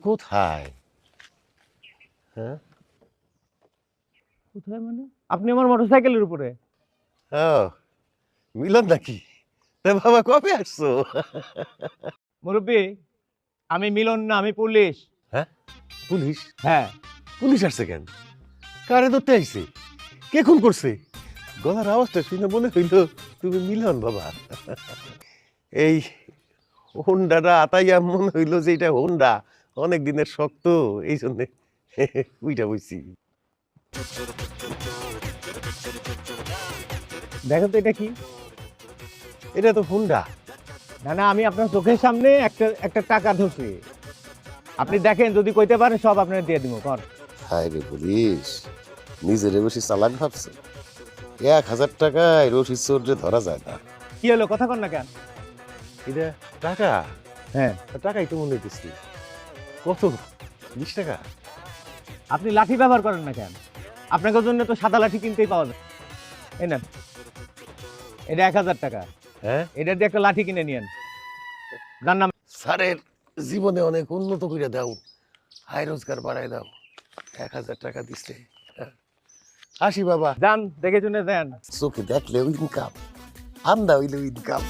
কোথায়? হ্যাঁ, কোথায় মানে? আপনি আমার মোটরসাইকেলের উপরে। ও মিলন নাকি? তা বাবা কবে আসছো? মুরব্বী, আমি মিলন না, আমি পুলিশ। হ্যাঁ, পুলিশ? হ্যাঁ, পুলিশ আসছে কেন? কারে ধরতে আইছে? কে খুন করছে? গলার আওয়াজটা শুনে মনে হইল তুমি মিলন বাবা। এই হোন্ডাটা আতাইয়া মনে হইল যে এটা হোন্ডা অনেক দিনের শক্ত, এই জন্যে উইটা বইছি। দেখেন তো এটা কি? এটা তো হোন্ডা। না না, আমি আপনার চোখের সামনে একটা একটা টাকা ধরছি। আপনি দেখেন, যদি কইতে পারেন সব আপনার দিয়ে দিব। কর। হায় রে পুলিশ, নিজের বেশি চালাক ভাবছে। 1,000 টাকায় রশিদ চোররে ধরা যায় না। কি হলো, কথা কন না কেন? এটা টাকা? হ্যাঁ, টাকাই তো মনে হইতেছি। কত? 20 টাকা? আপনি লাঠি ব্যবহার করেন না কেন? আপনাদের জন্য তো সাদা লাঠি কিনতেই পাওয়া যায়। এই নেন, এটা 1000 টাকা। হ্যাঁ, এটা দিয়ে একটা লাঠি কিনে নিয়েন। যার নাম। স্যারের জীবনে অনেক উন্নত করে দাও, আয় রোজগার বাড়ায় দাও। 1,000 টাকা দিচ্ছে। আসি বাবা। যান, দেখে শুনে দেন। চোখে দেখলে ইনকাম, আন্দা হইলে ইনকাম।